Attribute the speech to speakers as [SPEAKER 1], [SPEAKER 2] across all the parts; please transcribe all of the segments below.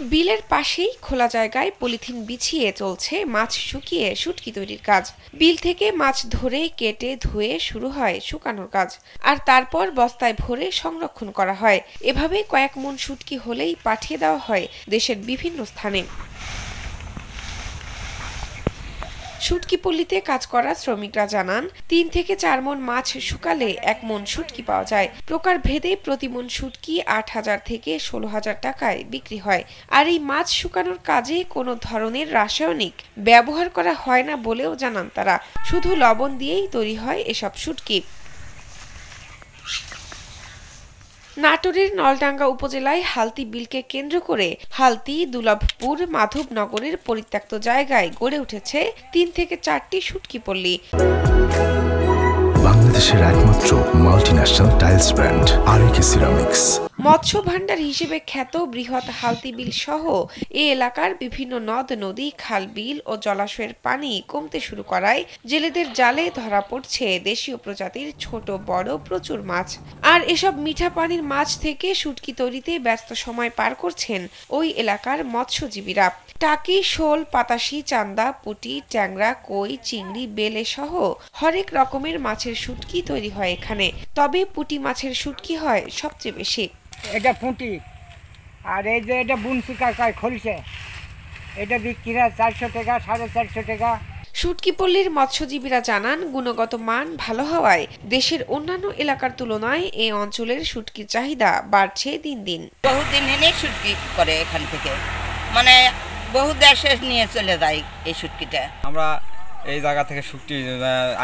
[SPEAKER 1] বিলের পাশেই খোলা জায়গায় পলিথিন বিছিয়ে চলছে মাছ শুকিয়ে শুটকি তৈরির কাজ। বিল থেকে মাছ ধরে কেটে ধুয়ে শুরু হয় শুকানোর কাজ, আর তারপর বস্তায় ভরে সংরক্ষণ করা হয়। এভাবে কয়েক মণ শুটকি হলেই পাঠিয়ে দেওয়া হয় দেশের বিভিন্ন স্থানে। শুটকিপল্লিতে কাজ করা শ্রমিকরা জানান, ৩ থেকে ৪ মণ মাছ শুকালে ১ মণ শুটকি পাওয়া যায়। প্রকার ভেদে প্রতি মণ শুটকি ৮,০০০ থেকে ১৬,০০০ টাকায় বিক্রি হয়। আর এই মাছ শুকানোর কাজে কোনো ধরনের রাসায়নিক ব্যবহার করা হয় না বলেও জানান তারা। শুধু লবণ দিয়েই তৈরি হয় এসব শুটকি। নাটোরের নলডাঙ্গা উপজেলায় হালতি বিলকে কেন্দ্র করে হালতি, দুর্লভপুর, মাধবনগরের পরিত্যক্ত জায়গায় গড়ে উঠেছে ৩ থেকে ৪টি শুটকিপল্লি।
[SPEAKER 2] বাংলাদেশের একমাত্র মাল্টিন্যাশনাল টাইলস ব্র্যান্ড আরএকে সিরামিক্স।
[SPEAKER 1] মৎস্য ভাণ্ডার হিসেবে খ্যাত বৃহৎ হালতি বিল সহ এ এলাকার বিভিন্ন নদ নদী, খাল বিল ও জলাশয়ের পানি কমতে শুরু করায় জেলেদের জালে ধরা পড়ছে দেশীয় প্রজাতির ছোট বড় প্রচুর মাছ। আর এসব মিঠা পানির মাছ থেকে শুটকি তৈরিতে ব্যস্ত সময় পার করছেন ওই এলাকার মৎস্যজীবীরা। টাকি, শোল, পাতাশি, চান্দা, পুঁটি, ট্যাংরা, কই, চিংড়ি, বেলে সহ হরেক রকমের মাছের শুটকি তৈরি হয় এখানে। তবে পুঁটি মাছের শুটকি হয় সবচেয়ে বেশি।
[SPEAKER 3] এটা পুঁটি, আর এই যে এটা বুনসি কাকায় খলছে, এটা বিক্রি হয় ৪০০ টাকা, ৪৫০ টাকা।
[SPEAKER 1] শুটকিপল্লির মৎস্যজীবীরা জানান, গুণগত মান ভালো হওয়ায় দেশের অন্যান্য এলাকার তুলনায় এ অঞ্চলের শুটকির চাহিদা বাড়ছে দিন দিন।
[SPEAKER 4] বহুদিন এনে শুটকি করে এখান থেকে, মানে বহু দেশে নিয়ে চলে যায় এই শুটকিটা।
[SPEAKER 5] আমরা এই জায়গা থেকে শুটকি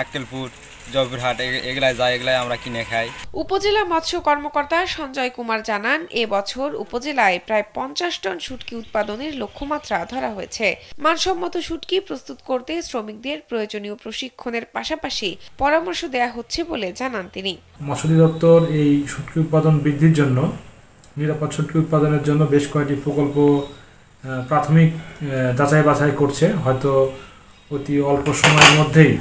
[SPEAKER 5] আক্কেলপুর, জয়পুরহাট এগুলাই যায়, এগুলাই আমরা কিনে খাই।
[SPEAKER 1] উপজেলা মৎস্য কর্মকর্তা সঞ্জয় কুমার জানান, এবছর উপজেলায় প্রায় ৫০ টন শুটকি উৎপাদনের লক্ষ্যমাত্রা ধরা হয়েছে। মানসম্মত শুটকি প্রস্তুত করতে শ্রমিকদের প্রয়োজনীয় প্রশিক্ষণের পাশাপাশি পরামর্শ দেয়া হচ্ছে বলে জানান তিনি।
[SPEAKER 6] মৎস্য অধিদপ্তর এই শুটকি উৎপাদন বৃদ্ধির জন্য, নিরাপদ শুটকি উৎপাদনের জন্য বেশ কয়েকটি প্রকল্প প্রাথমিক যাচাই বাছাই করছে। হয়তো অতি অল্প সময়ের মধ্যেই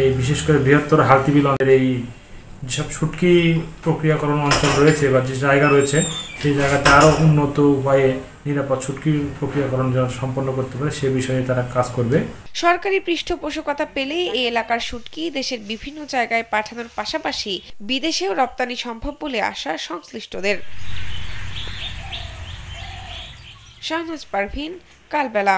[SPEAKER 6] এই বিশেষ করে বৃহত্তর হালতি বিলের এই যেসব শুটকি প্রক্রিয়াকরণ অঞ্চল রয়েছে বা যে জায়গা রয়েছে, সেই জায়গাতে আরও উন্নত উপায়ে নিরাপদ শুটকি প্রক্রিয়াকরণ সম্পন্ন করতে পারে সে বিষয়ে তারা কাজ করবে।
[SPEAKER 1] সরকারি পৃষ্ঠপোষকতা পেলে এই এলাকার শুটকি দেশের বিভিন্ন জায়গায় পাঠানোর পাশাপাশি বিদেশেও রপ্তানি সম্ভব বলে আশা সংশ্লিষ্টদের। শাহনাজ পারভীন, কালবেলা।